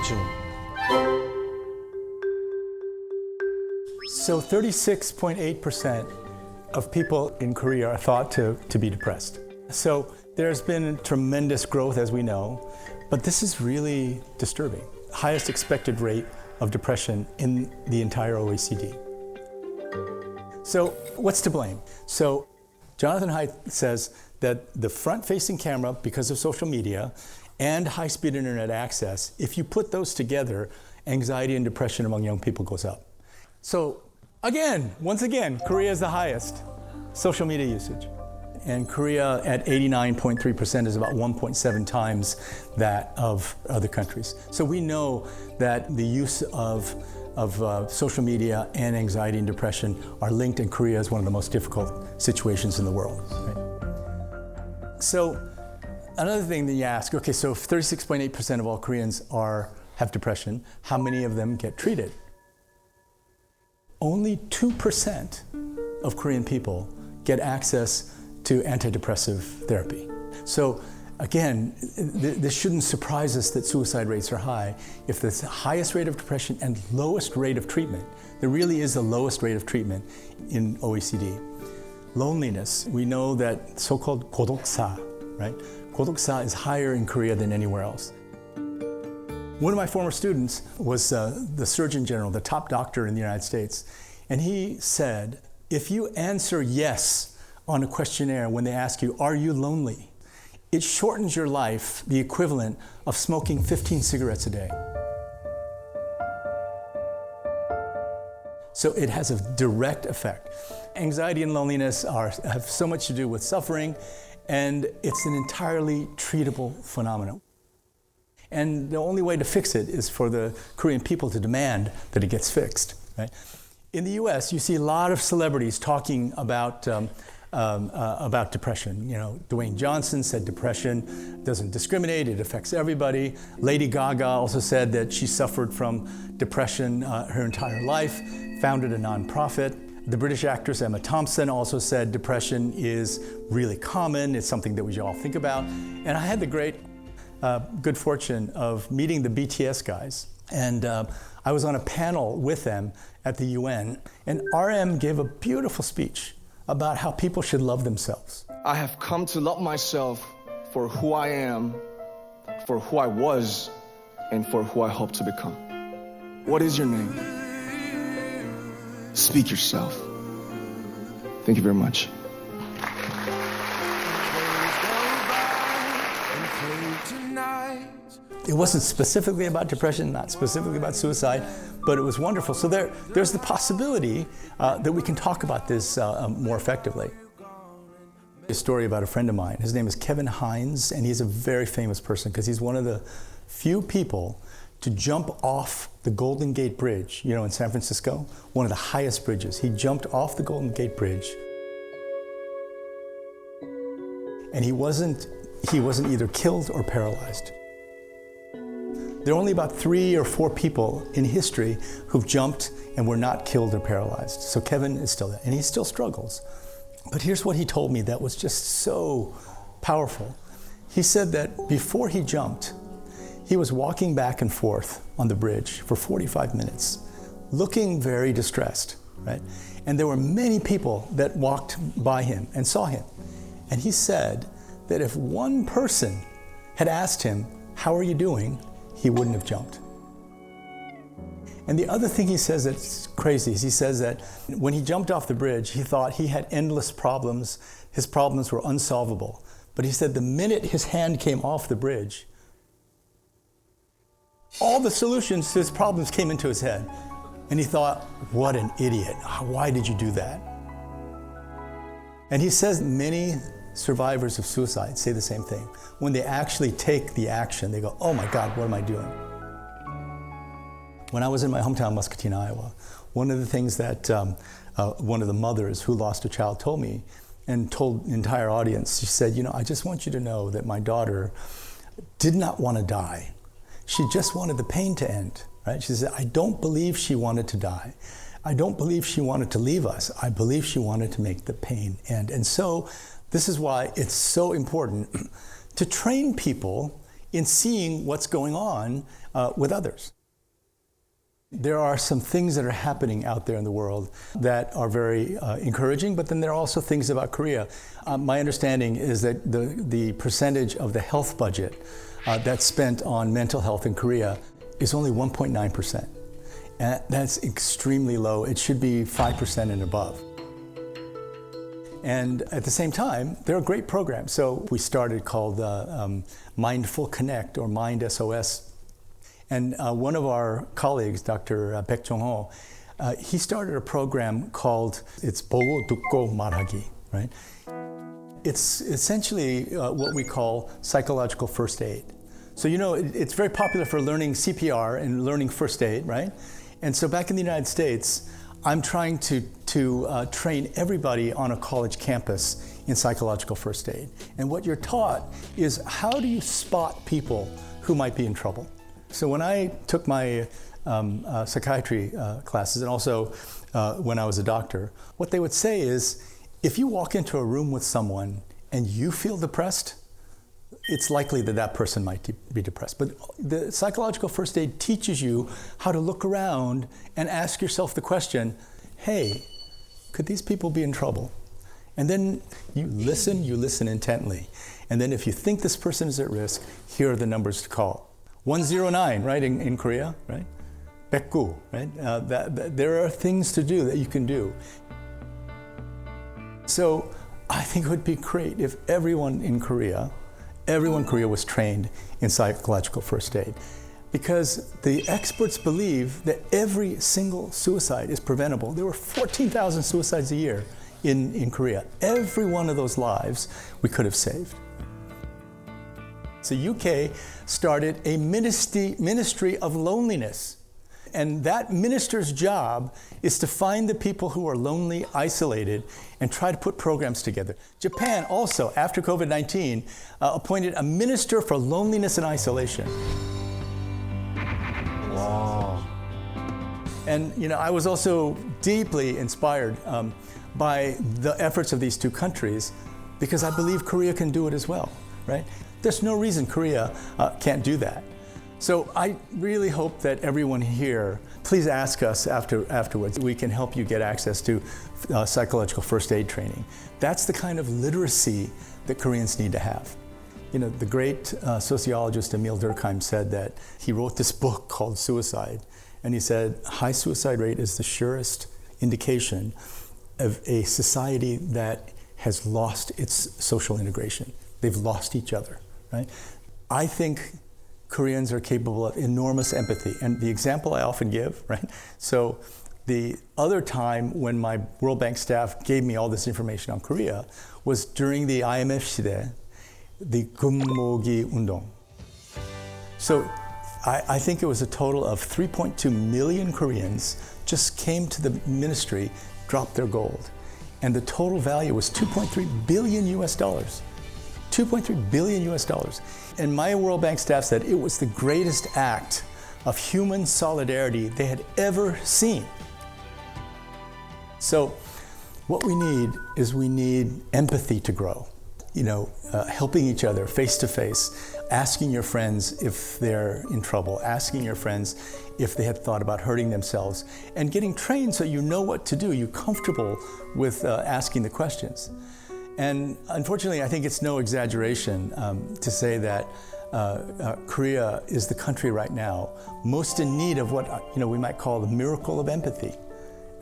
우울증. So 36.8% of people in Korea are thought to be depressed. So there's been tremendous growth, as we know, but this is really disturbing. Highest expected rate of depression in the entire OECD. So what's to blame? So Jonathan Haidt says that the front-facing camera, because of social media, and high-speed internet access, if you put those together, anxiety and depression among young people goes up. So once again, Korea is the highest social media usage. And Korea at 89.3% is about 1.7 times that of other countries. So we know that the use of social media and anxiety and depression are linked, and Korea is one of the most difficult situations in the world. Right? So another thing that you ask, okay, so 36.8% of all Koreans have depression. How many of them get treated? Only 2% of Korean people get access to antidepressive therapy. So again, this shouldn't surprise us that suicide rates are high. If the highest rate of depression and lowest rate of treatment, there really is the lowest rate of treatment in OECD. Loneliness, we know that so-called 고독사, right? 고독사 is higher in Korea than anywhere else. One of my former students was the Surgeon General, the top doctor in the United States, and he said, if you answer yes on a questionnaire when they ask you, are you lonely? It shortens your life the equivalent of smoking 15 cigarettes a day. So it has a direct effect. Anxiety and loneliness have so much to do with suffering, and it's an entirely treatable phenomenon. And the only way to fix it is for the Korean people to demand that it gets fixed. Right? In the US, you see a lot of celebrities talking about depression. You know, Dwayne Johnson said depression doesn't discriminate, it affects everybody. Lady Gaga also said that she suffered from depression her entire life, founded a nonprofit. The British actress Emma Thompson also said depression is really common, it's something that we should all think about. And I had the great good fortune of meeting the BTS guys. And I was on a panel with them at the UN, and RM gave a beautiful speech about how people should love themselves. I have come to love myself for who I am, for who I was, and for who I hope to become. What is your name? Speak yourself. Thank you very much. It wasn't specifically about depression, not specifically about suicide, but it was wonderful. So there's the possibility that we can talk about this more effectively. A story about a friend of mine. His name is Kevin Hines, and he's a very famous person because he's one of the few people to jump off the Golden Gate Bridge, you know, in San Francisco, one of the highest bridges. He jumped off the Golden Gate Bridge, and he wasn't either killed or paralyzed. There are only about 3 or 4 people in history who've jumped and were not killed or paralyzed. So Kevin is still there, and he still struggles. But here's what he told me that was just so powerful. He said that before he jumped, he was walking back and forth on the bridge for 45 minutes, looking very distressed, right? And there were many people that walked by him and saw him. And he said that if one person had asked him, "How are you doing?" he wouldn't have jumped. And the other thing he says that's crazy is he says that when he jumped off the bridge, he thought he had endless problems. His problems were unsolvable. But he said the minute his hand came off the bridge, all the solutions to his problems came into his head. And he thought, what an idiot. Why did you do that? And he says many survivors of suicide say the same thing. When they actually take the action, they go, oh my God, what am I doing? When I was in my hometown, Muscatine, Iowa, one of the things that one of the mothers who lost a child told me, and told the entire audience, she said, you know, I just want you to know that my daughter did not want to die. She just wanted the pain to end, right? She said, I don't believe she wanted to die. I don't believe she wanted to leave us. I believe she wanted to make the pain end. And so this is why it's so important to train people in seeing what's going on with others. There are some things that are happening out there in the world that are very encouraging, but then there are also things about Korea. My understanding is that the percentage of the health budget that's spent on mental health in Korea is only 1.9%. And that's extremely low. It should be 5% and above. And at the same time, there are great programs. So we started called Mindful Connect or Mind SOS. And one of our colleagues, Dr. Baek Jong-ho, he started a program called, it's 보고 듣고 말하기, right? It's essentially what we call psychological first aid. So you know, it's very popular for learning CPR and learning first aid, right? And so back in the United States, I'm trying to train everybody on a college campus in psychological first aid. And what you're taught is how do you spot people who might be in trouble? So when I took my psychiatry classes, and also when I was a doctor, what they would say is, if you walk into a room with someone and you feel depressed, it's likely that that person might be depressed. But the psychological first aid teaches you how to look around and ask yourself the question, hey, could these people be in trouble? And then you listen intently. And then if you think this person is at risk, here are the numbers to call. 109, right, in Korea, right? 백구, right? There are things to do that you can do. So I think it would be great if everyone in Korea was trained in psychological first aid, because the experts believe that every single suicide is preventable. There were 14,000 suicides a year in Korea. Every one of those lives we could have saved. So UK started a ministry of loneliness. And that minister's job is to find the people who are lonely, isolated, and try to put programs together. Japan also, after COVID-19, appointed a minister for loneliness and isolation. Wow. And you know, I was also deeply inspired by the efforts of these two countries, because I believe Korea can do it as well, right? There's no reason Korea can't do that. So I really hope that everyone here, please ask us afterwards. We can help you get access to psychological first aid training. That's the kind of literacy that Koreans need to have. You know, the great sociologist Emil Durkheim said that he wrote this book called Suicide, and he said, high suicide rate is the surest indication of a society that has lost its social integration. They've lost each other, right? I think Koreans are capable of enormous empathy. And the example I often give, right? So the other time when my World Bank staff gave me all this information on Korea was during the IMF 시대, the 금모기 운동. So I think it was a total of 3.2 million Koreans just came to the ministry, dropped their gold. And the total value was $2.3 billion US. $2.3 billion US. And my World Bank staff said it was the greatest act of human solidarity they had ever seen. So what we need empathy to grow. You know, helping each other face to face, asking your friends if they're in trouble, asking your friends if they had thought about hurting themselves, and getting trained so you know what to do, you're comfortable with asking the questions. And unfortunately, I think it's no exaggeration to say that Korea is the country right now most in need of what we might call the miracle of empathy,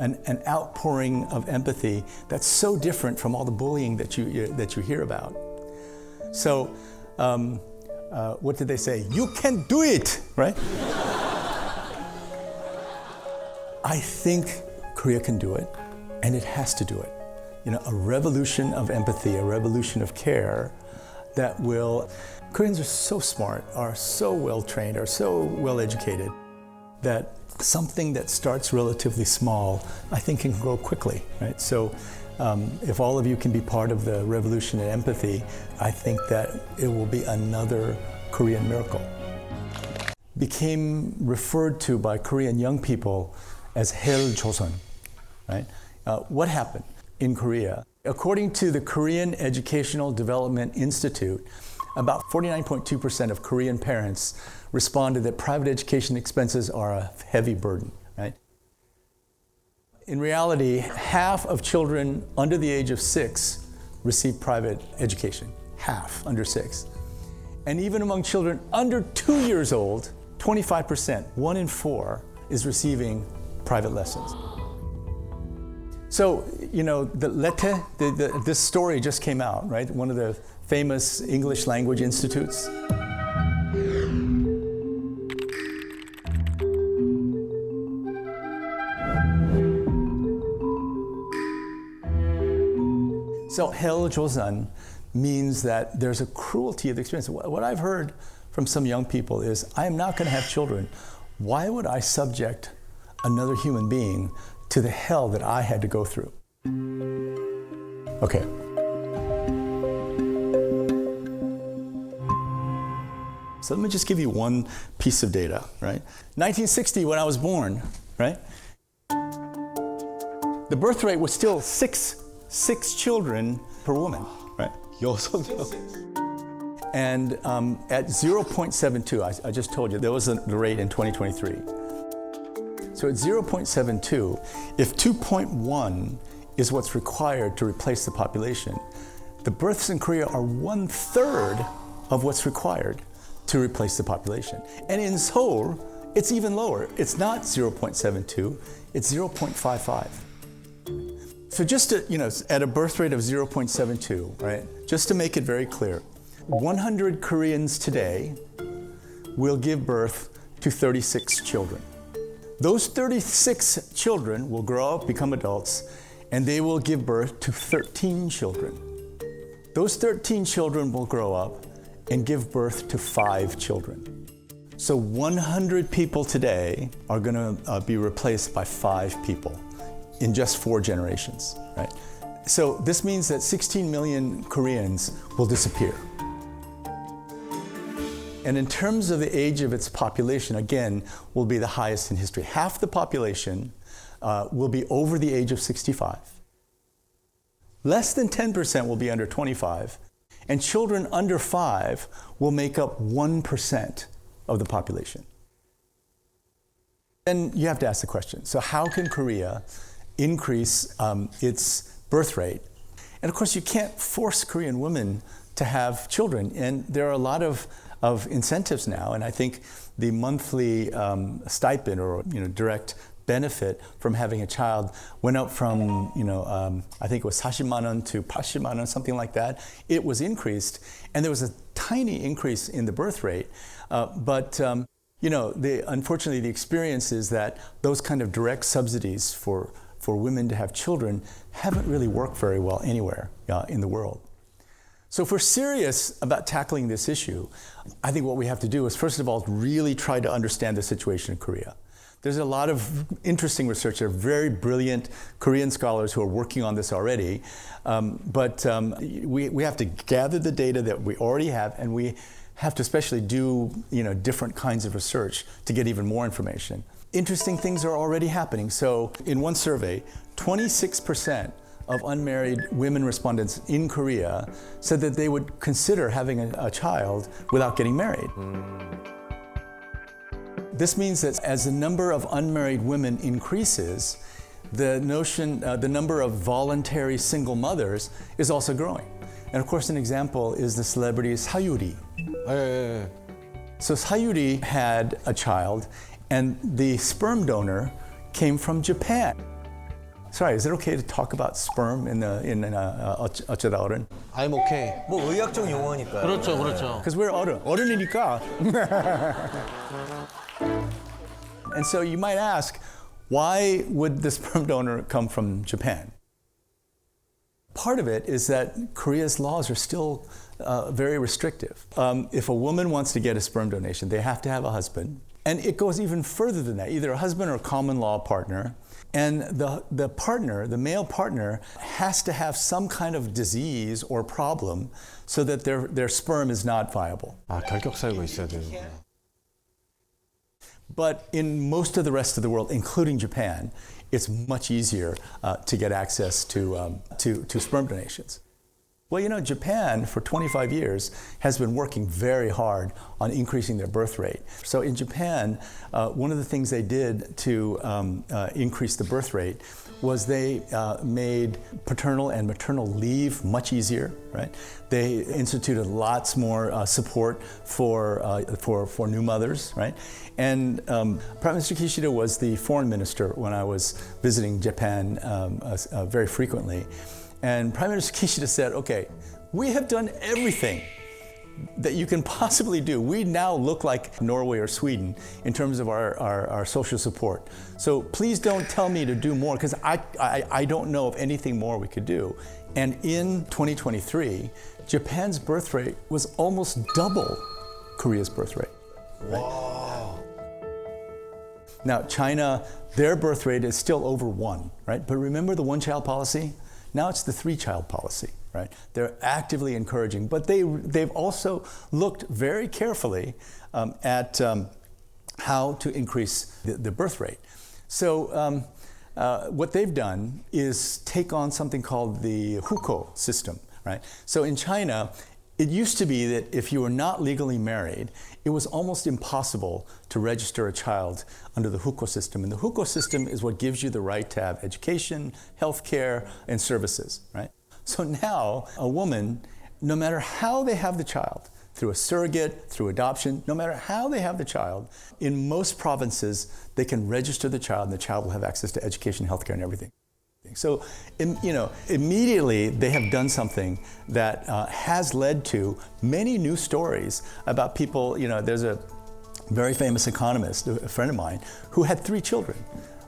an outpouring of empathy that's so different from all the bullying that you hear about. So, what did they say? You can do it, right? I think Korea can do it, and it has to do it. You know, a revolution of empathy, a revolution of care that will... Koreans are so smart, are so well trained, are so well educated, that something that starts relatively small, I think can grow quickly, right? So if all of you can be part of the revolution in empathy, I think that it will be another Korean miracle. Became referred to by Korean young people as Hel Joseon, right? What happened in Korea? According to the Korean Educational Development Institute, About 49.2% of Korean parents responded that private education expenses are a heavy burden, right? In reality, half of children under the age of 6 receive private education. Half under 6. And even among children under 2 years old, 25%, 1 in 4, is receiving private lessons. So, you know, this story just came out, right? One of the famous English language institutes. So, Hell Joseon means that there's a cruelty of the experience. What I've heard from some young people is, I am not going to have children. Why would I subject another human being to the hell that I had to go through? Okay. So let me just give you one piece of data, right? 1960, when I was born, right? The birth rate was still six children per woman, right? And at 0.72, I just told you, there was the rate in 2023. So at 0.72, if 2.1 is what's required to replace the population, the births in Korea are 1/3 of what's required to replace the population. And in Seoul, it's even lower. It's not 0.72, it's 0.55. So just to, you know, at a birth rate of 0.72, right? Just to make it very clear, 100 Koreans today will give birth to 36 children. Those 36 children will grow up, become adults, and they will give birth to 13 children. Those 13 children will grow up and give birth to 5 children. So 100 people today are going to be replaced by 5 people in just 4 generations, right? So this means that 16 million Koreans will disappear. And in terms of the age of its population, again, will be the highest in history. Half the population will be over the age of 65. Less than 10% will be under 25. And children under 5 will make up 1% of the population. Then you have to ask the question, so how can Korea increase its birth rate? And of course, you can't force Korean women to have children. And there are a lot of incentives now. And I think the monthly stipend or direct benefit from having a child went up from, I think it was 40만 원 to 80만 원, something like that. It was increased. And there was a tiny increase in the birth rate. Unfortunately, the experience is that those kind of direct subsidies for women to have children haven't really worked very well anywhere in the world. So if we're serious about tackling this issue, I think what we have to do is, first of all, really try to understand the situation in Korea. There's a lot of interesting research. There are very brilliant Korean scholars who are working on this already. We have to gather the data that we already have, and we have to especially do different kinds of research to get even more information. Interesting things are already happening. So in one survey, 26% of unmarried women respondents in Korea said that they would consider having a child without getting married. This means that as the number of unmarried women increases, the number of voluntary single mothers is also growing. And of course, an example is the celebrity Sayuri. So Sayuri had a child, and the sperm donor came from Japan. Sorry, is it okay to talk about sperm in 어쩌다어른? I'm okay. 뭐 의학적 용어니까요. 그렇죠, 그렇죠. Because we're 어른이니까. And so you might ask, why would the sperm donor come from Japan? Part of it is that Korea's laws are still very restrictive. If a woman wants to get a sperm donation, they have to have a husband. And it goes even further than that, either a husband or a common law partner. And the partner, the male partner, has to have some kind of disease or problem so that their sperm is not viable. 아, 결격 사유가 있어야 되는구나. But in most of the rest of the world, including Japan, it's much easier to get access to sperm donations. Well, you know, Japan for 25 years has been working very hard on increasing their birth rate. So in Japan, one of the things they did to increase the birth rate was they made paternal and maternal leave much easier, right? They instituted lots more support for new mothers, right? And Prime Minister Kishida was the foreign minister when I was visiting Japan very frequently. And Prime Minister Kishida said, okay, we have done everything that you can possibly do. We now look like Norway or Sweden in terms of our social support. So please don't tell me to do more, because I don't know of anything more we could do. And in 2023, Japan's birth rate was almost double Korea's birth rate. Right? Wow. Now, China, their birth rate is still over 1, right? But remember the one-child policy? Now it's the 3-child policy, right? They're actively encouraging, but they've also looked very carefully at how to increase the birth rate. So what they've done is take on something called the hukou system, right? So in China, it used to be that if you were not legally married, it was almost impossible to register a child under the hukou system. And the hukou system is what gives you the right to have education, health care, and services, right? So now a woman, no matter how they have the child, through a surrogate, through adoption, no matter how they have the child, in most provinces, they can register the child and the child will have access to education, health care, and everything. So, you know, immediately they have done something that has led to many new stories about people. You know, there's a very famous economist, a friend of mine, who had 3 children,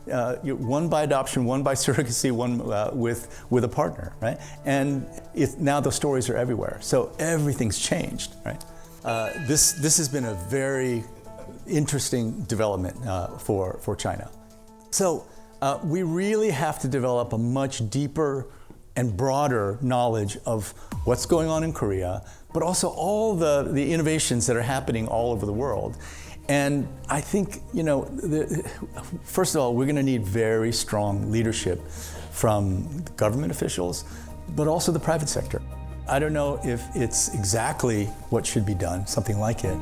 one by adoption, one by surrogacy, one with a partner, right? And now the stories are everywhere. So everything's changed, right? This has been a very interesting development for China. So. We really have to develop a much deeper and broader knowledge of what's going on in Korea, but also all the innovations that are happening all over the world. And I think, you know, first of all, we're going to need very strong leadership from government officials, but also the private sector. I don't know if it's exactly what should be done, something like it,